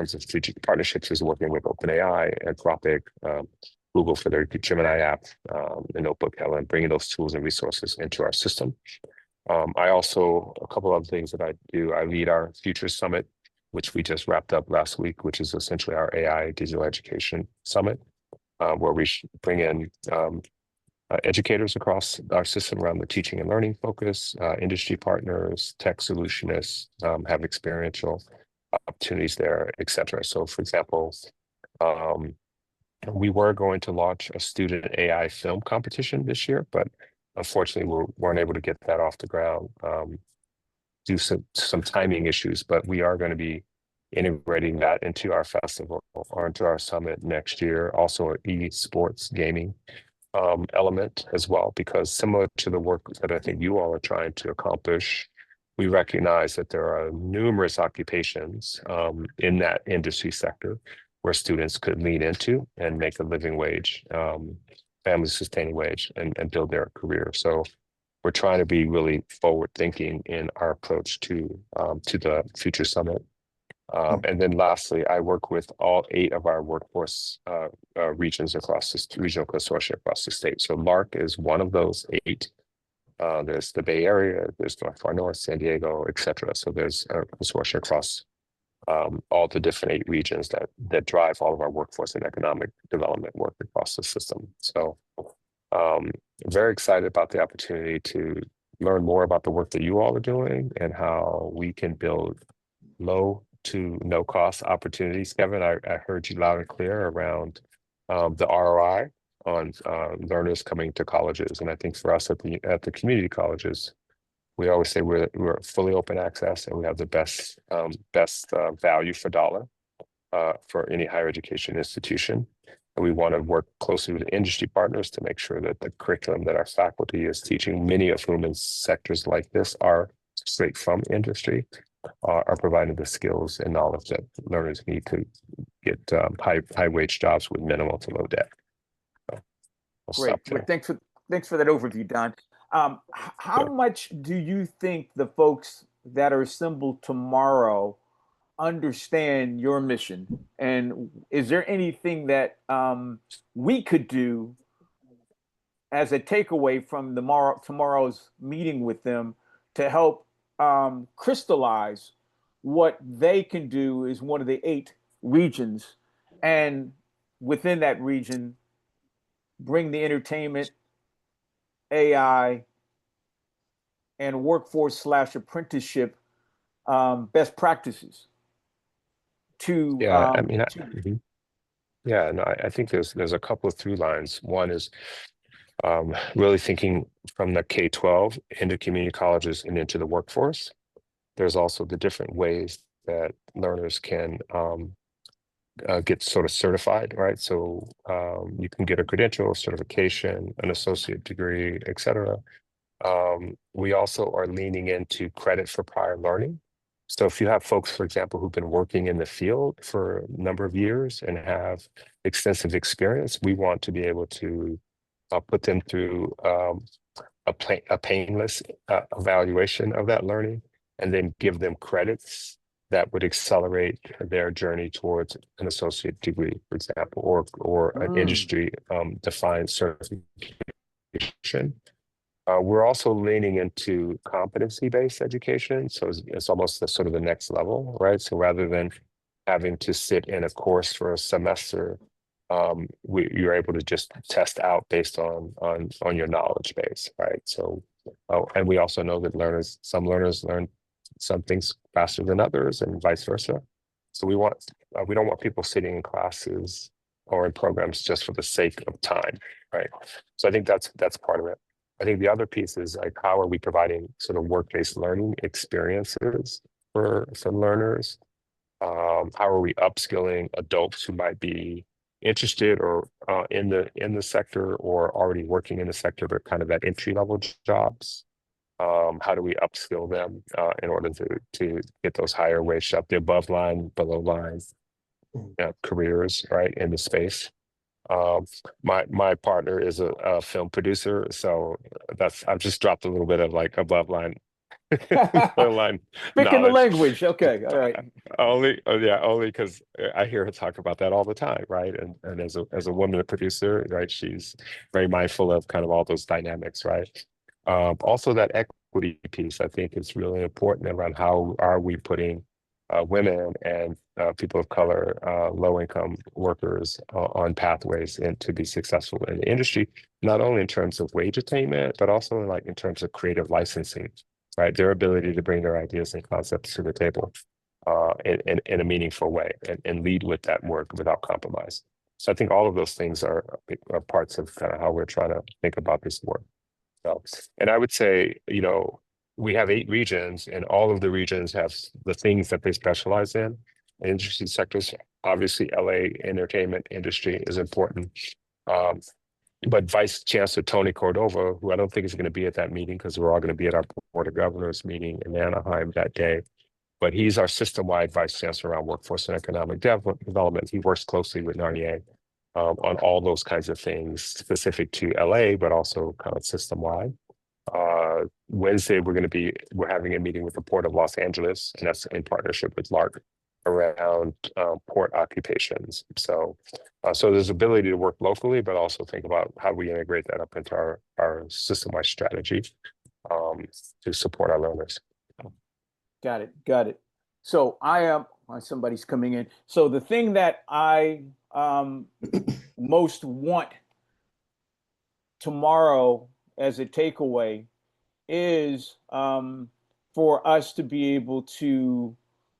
terms of strategic partnerships is working with OpenAI, Anthropic, Google for their Gemini app, the Notebook, and bringing those tools and resources into our system. I also, a couple of things that I do, I lead our Future Summit, which we just wrapped up last week, which is essentially our AI digital education summit, where we bring in educators across our system around the teaching and learning focus, industry partners, tech solutionists, have experiential opportunities there, et cetera. So for example, we were going to launch a student AI film competition this year, but unfortunately we weren't able to get that off the ground due to some timing issues, but we are going to be integrating that into our festival or into our summit next year. Also, an esports gaming element as well, because similar to the work that I think you all are trying to accomplish, we recognize that there are numerous occupations in that industry sector where students could lean into and make a living wage, family sustaining wage, and build their career. So we're trying to be really forward thinking in our approach to the Future Summit. And then lastly, I work with all 8 of our workforce regions across this regional consortia across the state. So LARC is one of those 8. There's the Bay Area, there's North Far North, San Diego, et cetera. So there's a consortia across all the different 8 regions that drive all of our workforce and economic development work across the system. So very excited about the opportunity to learn more about the work that you all are doing and how we can build low to no cost opportunities. Kevin, I heard you loud and clear around the ROI on learners coming to colleges. And I think for us at the community colleges, we always say we're fully open access and we have the best value for dollar for any higher education institution. And we want to work closely with industry partners to make sure that the curriculum that our faculty is teaching, many of whom in sectors like this are straight from industry, are providing the skills and knowledge that learners need to get high wage jobs with minimal to low debt. So Great. Well, thanks for that overview, Don. How much do you think the folks that are assembled tomorrow understand your mission? And is there anything that we could do as a takeaway from tomorrow's meeting with them to help crystallize what they can do as one of the 8 regions, and within that region, bring the entertainment, AI, and workforce/apprenticeship best practices to I think there's a couple of through lines. One is really thinking from the K-12 into community colleges and into the workforce. There's also the different ways that learners can get sort of certified, right? So you can get a credential, certification, an associate degree, et cetera. We also are leaning into credit for prior learning. So if you have folks, for example, who've been working in the field for a number of years and have extensive experience, we want to be able to put them through a painless evaluation of that learning, and then give them credits that would accelerate their journey towards an associate degree, for example, or an industry defined certification. We're also leaning into competency-based education. So it's almost the sort of the next level, right? So rather than having to sit in a course for a semester, you're able to just test out based on your knowledge base, right? So, and we also know that some learners learn some things faster than others, and vice versa. So we don't want people sitting in classes or in programs just for the sake of time, right? So I think that's part of it. I think the other piece is like, how are we providing sort of work-based learning experiences for learners? How are we upskilling adults who might be interested or in the sector or already working in the sector, but kind of at entry-level jobs? How do we upskill them in order to get those higher wage up, the above line, below line careers, right, in the space? My partner is a film producer, so I've just dropped a little bit of like above line clear line Picking the knowledge. language. Okay, all right. Only because I hear her talk about that all the time, right? And as a woman producer, right, she's very mindful of kind of all those dynamics, right? Also, that equity piece, I think, is really important around how are we putting women and people of color, low income workers on pathways and to be successful in the industry, not only in terms of wage attainment, but also like in terms of creative licensing, right? Their ability to bring their ideas and concepts to the table in a meaningful way and lead with that work without compromise. So I think all of those things are parts of kind of how we're trying to think about this work. So, and I would say, we have 8 regions, and all of the regions have the things that they specialize in. Industry sectors, obviously, LA entertainment industry is important. Um, but Vice Chancellor Tony Cordova, who I don't think is going to be at that meeting because we're all going to be at our Board of Governors meeting in Anaheim that day, but he's our system-wide Vice Chancellor around workforce and economic development. He works closely with Narnier on all those kinds of things specific to LA, but also kind of system-wide. Wednesday, we're having a meeting with the Port of Los Angeles, and that's in partnership with LARC around port occupations. So there's ability to work locally, but also think about how we integrate that up into our system-wide strategy to support our learners. Got it. Got it. So I am, somebody's coming in. So the thing that I most want tomorrow as a takeaway is for us to be able to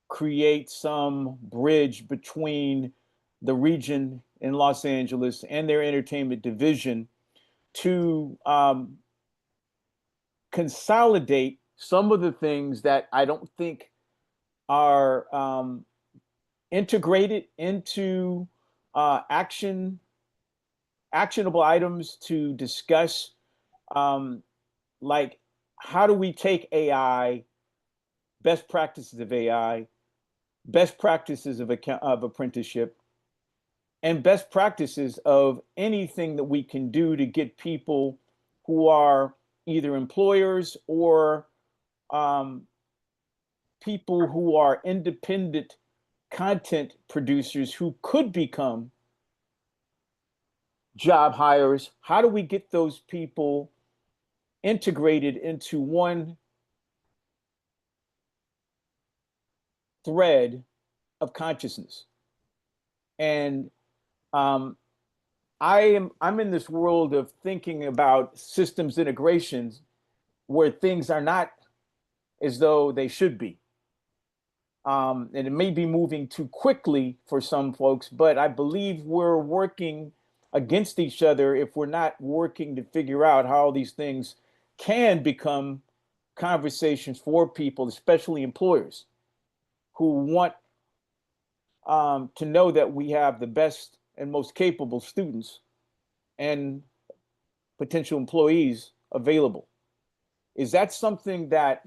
create some bridge between the region in Los Angeles and their entertainment division to consolidate some of the things that I don't think are integrated into actionable items to discuss, like how do we take AI, best practices of AI, best practices of apprenticeship, and best practices of anything that we can do to get people who are either employers or people who are independent content producers who could become job hires. How do we get those people integrated into one thread of consciousness? And I'm in this world of thinking about systems integrations where things are not as though they should be. And it may be moving too quickly for some folks, but I believe we're working against each other if we're not working to figure out how these things can become conversations for people, especially employers who want to know that we have the best and most capable students and potential employees available. Is that something that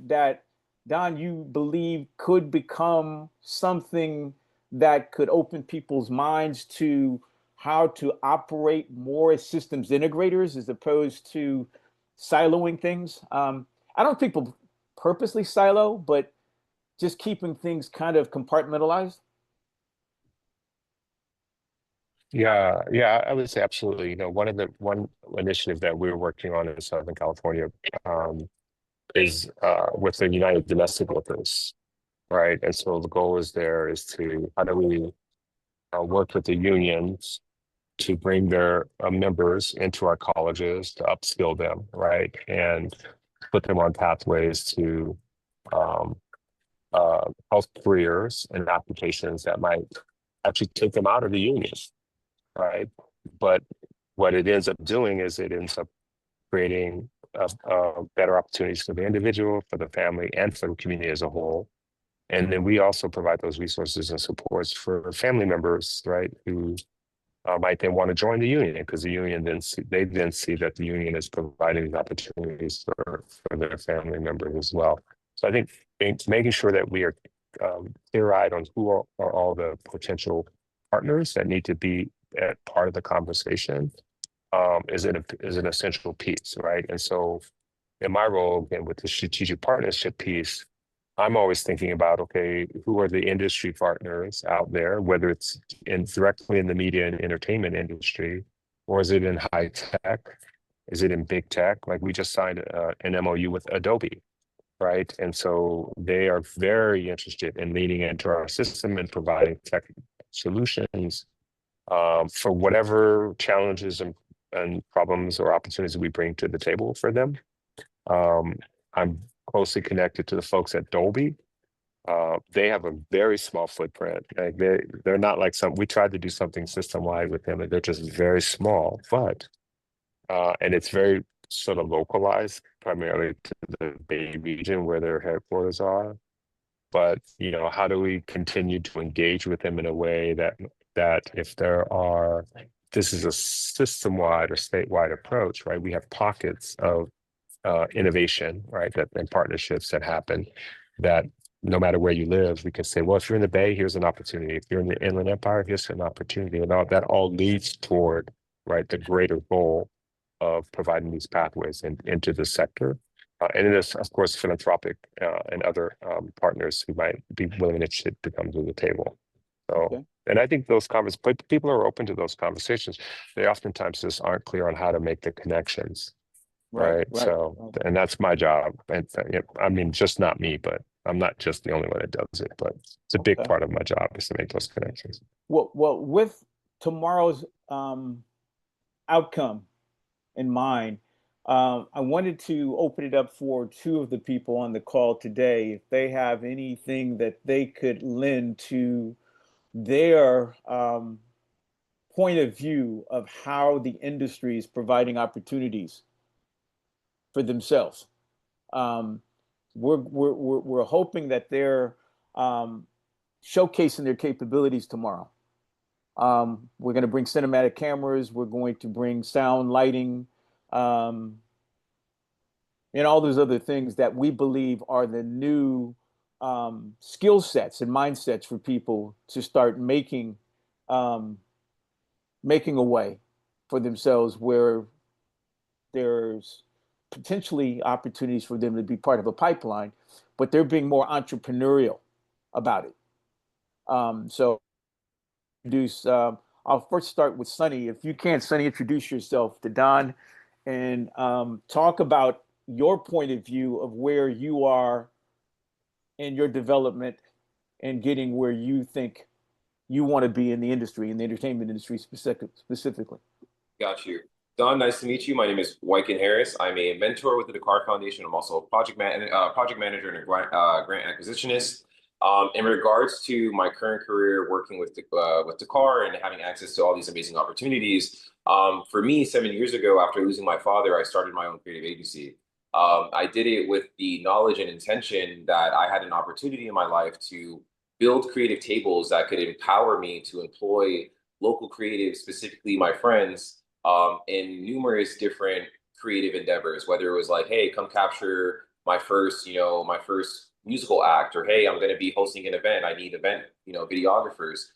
Don, you believe could become something that could open people's minds to how to operate more as systems integrators as opposed to siloing things? I don't think people purposely silo, but just keeping things kind of compartmentalized. Yeah, I would say absolutely. One initiative that we're working on in Southern California is with the United Domestic Workers, right? And so the goal is to how do we work with the unions to bring their members into our colleges to upskill them, right? And put them on pathways to um, health careers and applications that might actually take them out of the union, right? But what it ends up doing is it ends up creating better opportunities for the individual, for the family, and for the community as a whole. And then we also provide those resources and supports for family members, right, who might then want to join the union because the union they then see that the union is providing these opportunities for their family members as well. So I think making sure that we are clear-eyed on who are all the potential partners that need to be at part of the conversation is an essential piece, right? And so in my role, again, with the strategic partnership piece, I'm always thinking about, okay, who are the industry partners out there, whether it's directly in the media and entertainment industry, or is it in high tech? Is it in big tech? Like we just signed an MOU with Adobe, right? And so they are very interested in leaning into our system and providing tech solutions for whatever challenges and problems or opportunities we bring to the table for them. I'm closely connected to the folks at Dolby. They have a very small footprint. Like they're not like we tried to do something system wide with them, and they're just very small. But and it's very sort of localized, primarily to the Bay region where their headquarters are. But how do we continue to engage with them in a way that if this is a system-wide or statewide approach, right? We have pockets of innovation, right? And partnerships that happen that no matter where you live, we can say, well, if you're in the Bay, here's an opportunity. If you're in the Inland Empire, here's an opportunity. And that all leads toward, right, the greater goal of providing these pathways into the sector. And it is, of course, philanthropic and other partners who might be willing and interested to come to the table. So, Okay. and I think but people are open to those conversations. They oftentimes just aren't clear on how to make the connections. Right. So, and that's my job. And I mean, just not me, but I'm not just the only one that does it, but it's a big part of my job is to make those connections. Well, with tomorrow's outcome in mind, I wanted to open it up for two of the people on the call today, if they have anything that they could lend to their point of view of how the industry is providing opportunities for themselves. We're hoping that they're showcasing their capabilities tomorrow. We're going to bring cinematic cameras. We're going to bring sound, lighting, and all those other things that we believe are the new skill sets and mindsets for people to start making a way for themselves where there's potentially opportunities for them to be part of a pipeline, but they're being more entrepreneurial about it. So I'll first start with Sonny. If you can, Sonny, introduce yourself to Don and talk about your point of view of where you are in your development and getting where you think you want to be in the industry, in the entertainment industry specifically. Got you. Don, nice to meet you. My name is Wyken Harris. I'm a mentor with the Dakar Foundation. I'm also a project manager and a grant acquisitionist. In regards to my current career working with Dakar and having access to all these amazing opportunities, for me, 7 years ago, after losing my father, I started my own creative agency. I did it with the knowledge and intention that I had an opportunity in my life to build creative tables that could empower me to employ local creatives, specifically my friends, in numerous different creative endeavors, whether it was like, hey, come capture my first musical act, or hey, I'm going to be hosting an event. I need event, videographers.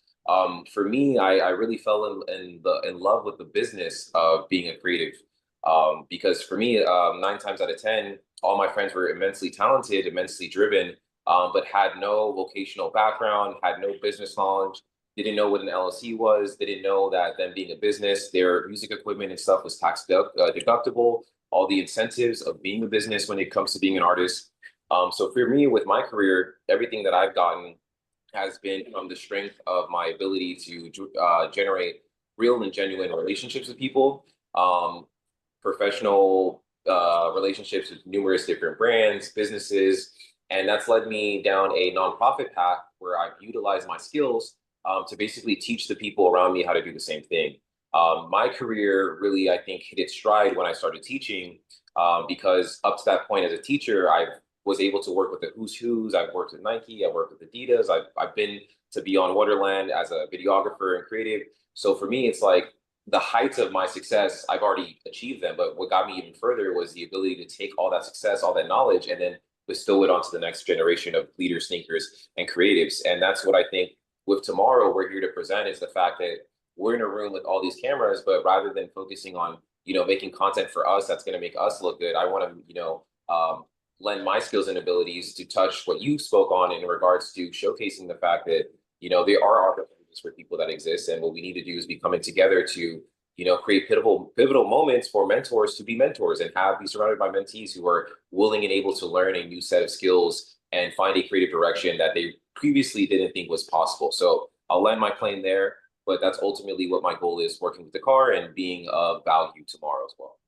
For me, I really fell in love with the business of being a creative. Because for me, 9 times out of 10, all my friends were immensely talented, immensely driven, but had no vocational background, had no business knowledge. They didn't know what an LLC was. They didn't know that them being a business, their music equipment and stuff was tax deductible, all the incentives of being a business when it comes to being an artist. So for me, with my career, everything that I've gotten has been from the strength of my ability to generate real and genuine relationships with people, professional relationships with numerous different brands, businesses, and that's led me down a nonprofit path where I've utilized my skills to basically teach the people around me how to do the same thing. My career really, I think, hit its stride when I started teaching, because up to that point as a teacher, I was able to work with the who's who's. I've worked with Nike, I've worked with Adidas, I've been to Beyond Wonderland as a videographer and creative. So for me, it's like the heights of my success, I've already achieved them. But what got me even further was the ability to take all that success, all that knowledge, and then bestow it onto the next generation of leaders, thinkers, and creatives. And that's what I think with tomorrow we're here to present, is the fact that we're in a room with all these cameras, but rather than focusing on, making content for us that's going to make us look good, I want to, lend my skills and abilities to touch what you spoke on in regards to showcasing the fact that, there are opportunities for people that exist. And what we need to do is be coming together to, create pivotal moments for mentors to be mentors and be surrounded by mentees who are willing and able to learn a new set of skills and find a creative direction that they previously didn't think was possible. So I'll land my plane there, but that's ultimately what my goal is, working with the car and being of value tomorrow as well.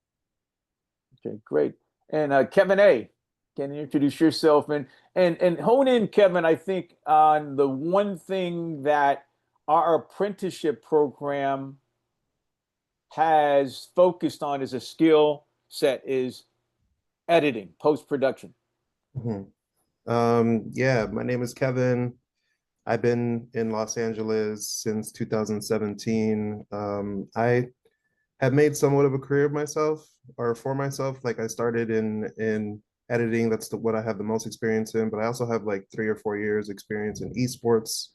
Okay, great. And Kevin A., can you introduce yourself and hone in, Kevin, I think, on the one thing that our apprenticeship program has focused on as a skill set is editing, post-production. Yeah, my name is Kevin. I've been in Los Angeles since 2017. I have made somewhat of a career of myself or for myself. Like I started in editing. That's what I have the most experience in, but I also have like 3 or 4 years experience in esports.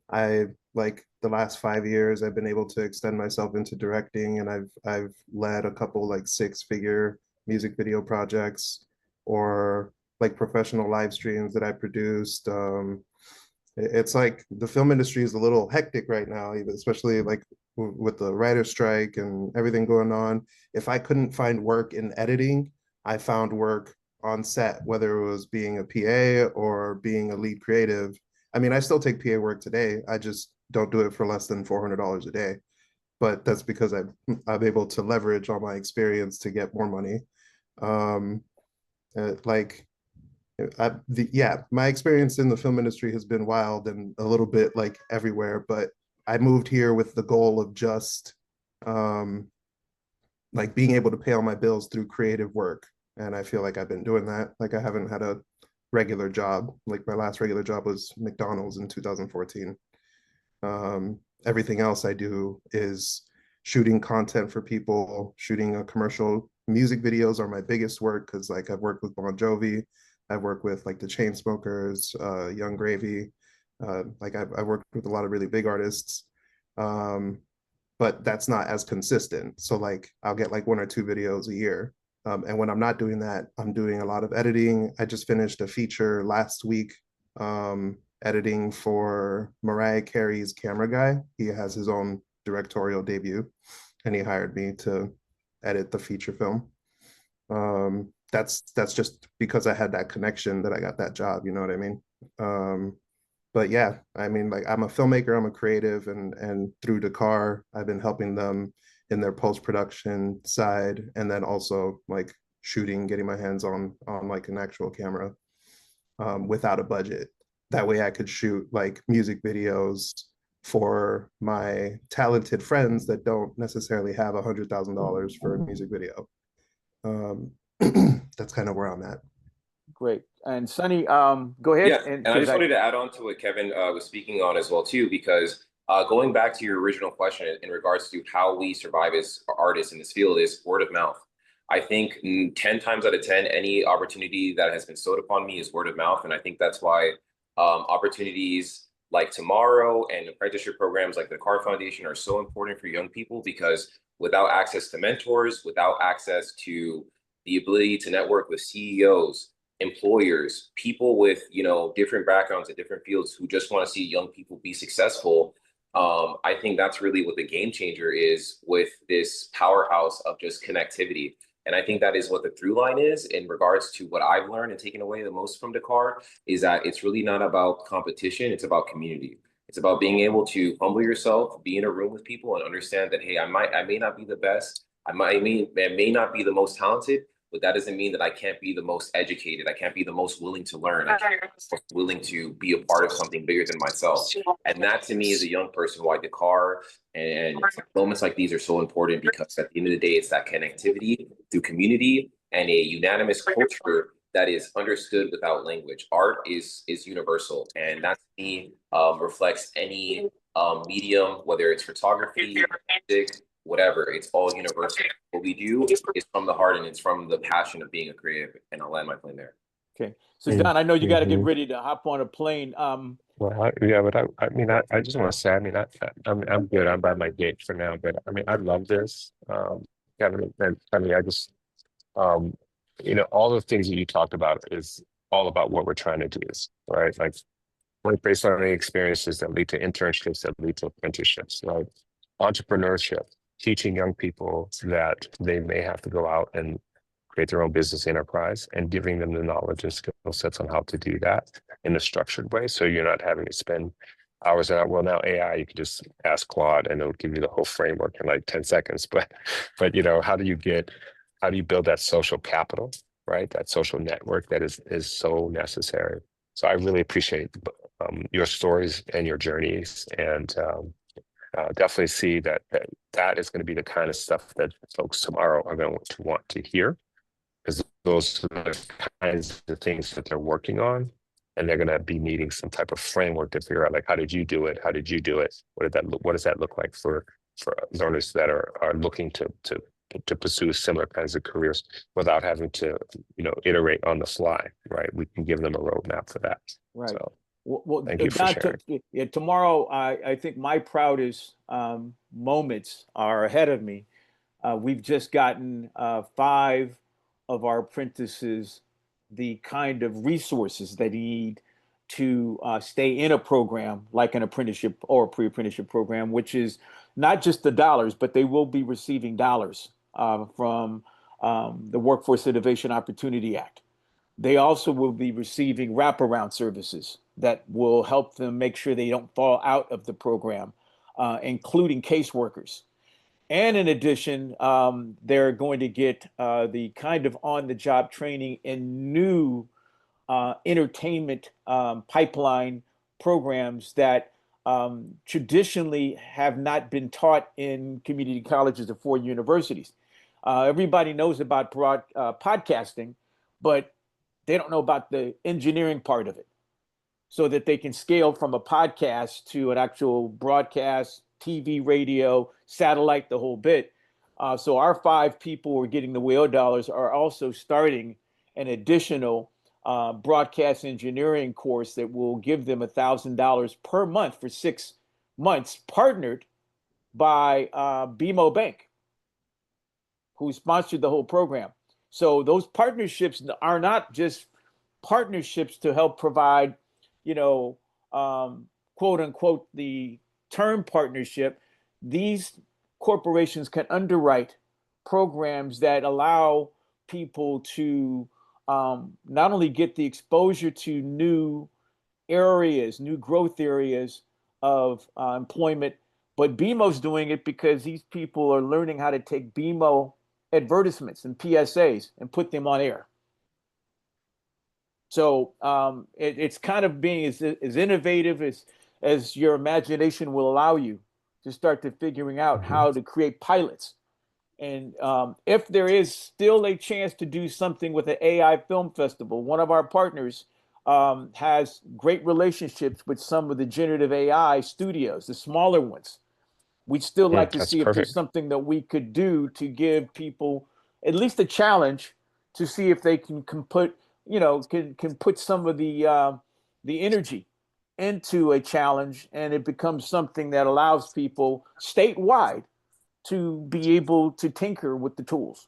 I like the last 5 years I've been able to extend myself into directing, and I've led a couple like 6-figure music video projects or like professional live streams that I produced. It's like the film industry is a little hectic right now, especially like with the writer's strike and everything going on. If I couldn't find work in editing, I found work on set, whether it was being a PA or being a lead creative. I mean, I still take PA work today. I just don't do it for less than $400 a day. But that's because I'm able to leverage all my experience to get more money. Like yeah, my experience in the film industry has been wild and a little bit like everywhere, but I moved here with the goal of just like being able to pay all my bills through creative work. And I feel like I've been doing that. Like I haven't had a regular job. Like my last regular job was McDonald's in 2014. Everything else I do is shooting content for people, shooting a commercial. Music videos are my biggest work because like I've worked with Bon Jovi, I've worked with like the Chainsmokers, Young Gravy. Like I've worked with a lot of really big artists, but that's not as consistent. So like I'll get like 1 or 2 videos a year. And when I'm not doing that, I'm doing a lot of editing. I just finished a feature last week, editing for Mariah Carey's Camera Guy. He has his own directorial debut, and he hired me to edit the feature film. That's just because I had that connection that I got that job, you know what I mean? But yeah, I mean, like I'm a filmmaker, I'm a creative, and through Dakar, I've been helping them in their post-production side, and then also like shooting, getting my hands on like an actual camera without a budget. That way I could shoot like music videos for my talented friends that don't necessarily have $100,000 for a music video. That's kind of where I'm at. Great. And Sonny, go ahead. Yeah, and I just wanted to add on to what Kevin was speaking on as well too, because going back to your original question in regards to how we survive as artists in this field is word of mouth. I think 10 times out of 10, any opportunity that has been bestowed upon me is word of mouth. And I think that's why opportunities like Tomorrow and apprenticeship programs like the Car Foundation are so important for young people, because without access to mentors, without access to the ability to network with CEOs, employers, people with, different backgrounds in different fields who just want to see young people be successful. I think that's really what the game changer is with this powerhouse of just connectivity. And I think that is what the through line is in regards to what I've learned and taken away the most from Dakar, is that it's really not about competition. It's about community. It's about being able to humble yourself, be in a room with people and understand that, hey, I may not be the best. I may not be the most talented, but that doesn't mean that I can't be the most educated. I can't be the most willing to learn. I can't be the most willing to be a part of something bigger than myself. And that to me as a young person, why Dakar and moments like these are so important, because at the end of the day, it's that connectivity through community and a unanimous culture that is understood without language. Art is universal, and that to me reflects any medium, whether it's photography, music, whatever. It's all universal. What we do is from the heart, and it's from the passion of being a creative. And I'll land my plane there. Okay, so Don, I know you got to get ready to hop on a plane. Well, yeah, but I mean, I just want to say, I mean, I'm good. I'm by my gate for now, but I mean, I love this. Kevin, and I mean, I just, all the things that you talked about is all about what we're trying to do, right? Like work-based learning experiences that lead to internships, that lead to apprenticeships, right? Entrepreneurship, teaching young people that they may have to go out and create their own business enterprise, and giving them the knowledge and skill sets on how to do that in a structured way. So you're not having to spend hours and hours. Well, now AI, you can just ask Claude and it'll give you the whole framework in like 10 seconds. But how do you build that social capital, right? That social network that is so necessary. So I really appreciate your stories and your journeys, and definitely see that is going to be the kind of stuff that folks tomorrow are going to want to hear, because those are the kinds of things that they're working on, and they're going to be needing some type of framework to figure out, like, how did you do it? How did you do it? What does that look like for learners that are looking to pursue similar kinds of careers without having to iterate on the fly, right? We can give them a roadmap for that. Right. So Well, thank you for Don, sharing. tomorrow, I think my proudest moments are ahead of me. We've just gotten 5 of our apprentices the kind of resources they need to stay in a program like an apprenticeship or a pre-apprenticeship program, which is not just the dollars, but they will be receiving dollars from the Workforce Innovation Opportunity Act. They also will be receiving wraparound services that will help them make sure they don't fall out of the program, including caseworkers. And in addition, they're going to get the kind of on-the-job training in new entertainment pipeline programs that traditionally have not been taught in community colleges or 4 universities. Everybody knows about podcasting, but they don't know about the engineering part of it, so that they can scale from a podcast to an actual broadcast, TV, radio, satellite, the whole bit. So our 5 people who are getting the whale dollars are also starting an additional broadcast engineering course that will give them $1,000 per month for 6 months, partnered by BMO Bank, who sponsored the whole program. So those partnerships are not just partnerships to help provide, quote unquote, the term partnership. These corporations can underwrite programs that allow people to not only get the exposure to new areas, new growth areas of employment, but BMO's doing it because these people are learning how to take BMO advertisements and PSAs and put them on air. So it's kind of being as innovative as your imagination will allow you to start to figuring out how to create pilots. And if there is still a chance to do something with an AI film festival, one of our partners has great relationships with some of the generative AI studios, the smaller ones. We'd still like to see if there's something that we could do to give people at least a challenge to see if they can put some of the energy into a challenge, and it becomes something that allows people statewide to be able to tinker with the tools.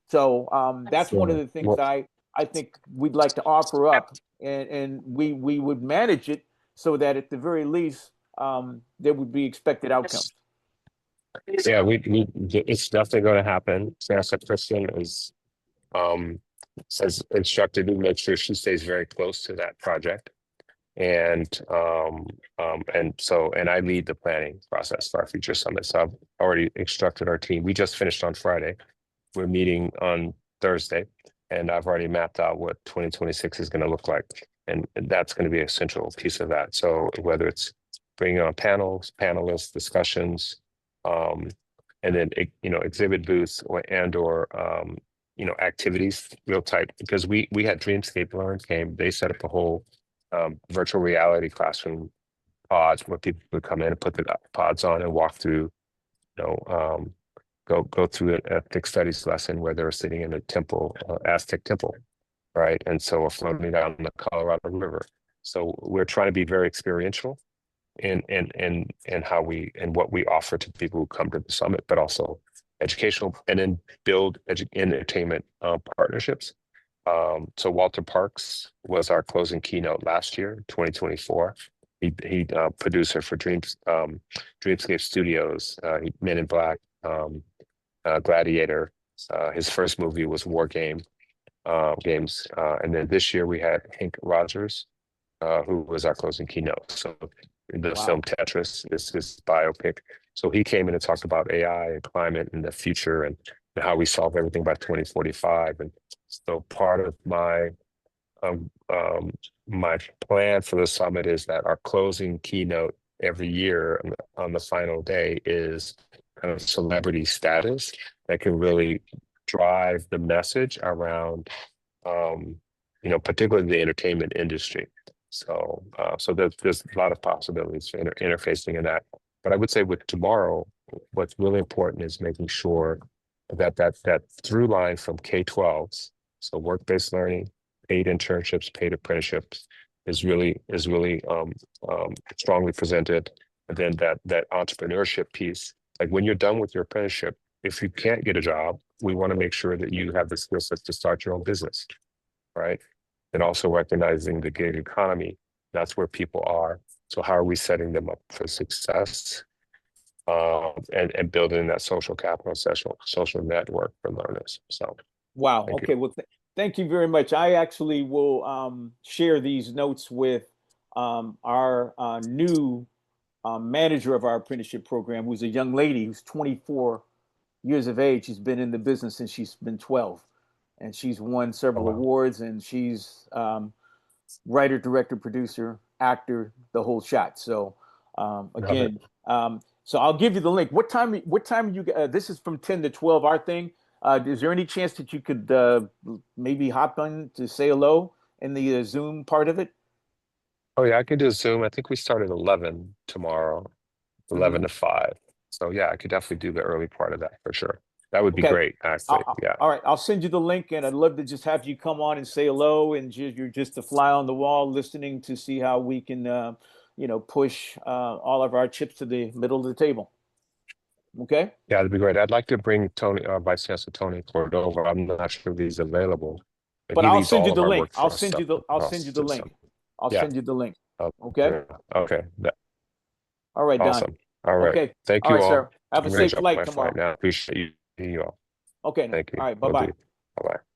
So that's one of the things I think we'd like to offer up, and we would manage it so that at the very least there would be expected outcomes. Yeah, it's definitely going to happen. Vanessa Christian is says instructed to make sure she stays very close to that project, and I lead the planning process for our future summit. So I've already instructed our team. We just finished on Friday. We're meeting on Thursday, and I've already mapped out what 2026 is going to look like, and that's going to be a central piece of that. So whether it's bringing on panelists, discussions, and then exhibit booths or activities real type, because we had Dreamscape Learn came, they set up a whole virtual reality classroom pods where people would come in and put the pods on and walk through, go through an ethnic studies lesson where they're sitting in a temple, Aztec temple, right? And so we're floating down the Colorado River. So we're trying to be very experiential in how we and what we offer to people who come to the summit, but also educational, and then build entertainment partnerships So Walter Parks was our closing keynote last year, 2024. He producer for Dreamscape Studios, Men in Black, Gladiator. His first movie was War Games, and then this year we had Hank Rogers, who was our closing keynote. So the film Tetris is his biopic. So he came in and talked about AI and climate and the future and how we solve everything by 2045. And so part of um, um, my plan for the summit is that our closing keynote every year on the final day is kind of celebrity status that can really drive the message around, particularly the entertainment industry. So, there's a lot of possibilities for interfacing in that. But I would say with tomorrow, what's really important is making sure that through line from K-12s, so work-based learning, paid internships, paid apprenticeships, is really strongly presented. And then that entrepreneurship piece, like when you're done with your apprenticeship, if you can't get a job, we want to make sure that you have the skill sets to start your own business, right? And also recognizing the gig economy, that's where people are. So how are we setting them up for success? And building that social capital, social network for learners. So wow. Okay. Well, thank you very much. I actually will share these notes with our new manager of our apprenticeship program, who's a young lady who's 24 years of age. She's been in the business since she's been 12, and she's won several awards, and she's writer, director, producer, actor, the whole shot. So again, so I'll give you the link. What time you this is from 10 to 12, our thing. Is there any chance that you could maybe hop on to say hello in the Zoom part of it? Oh yeah, I could do a Zoom. I think we start at 11 tomorrow, 11 to 5. So yeah, I could definitely do the early part of that for sure. That would be great, actually. Yeah. All right, I'll send you the link, and I'd love to just have you come on and say hello, and you're just a fly on the wall, listening to see how we can, push all of our chips to the middle of the table. Okay. Yeah, that'd be great. I'd like to bring Tony, Vice Chancellor Tony Cordova. I'm not sure if he's available, but he I'll leads send you all of the our link. I'll workforce send you stuff the I'll send you the across link. I'll Yeah. send you the link. Okay. Yeah. Okay. All right, Don. Awesome. All right. Okay. Thank All you right, all. sir. Have I'm a gonna safe jump flight my tomorrow. flight now. Appreciate you all. Okay. Thank you. All right. Will Bye-bye. do. Bye-bye.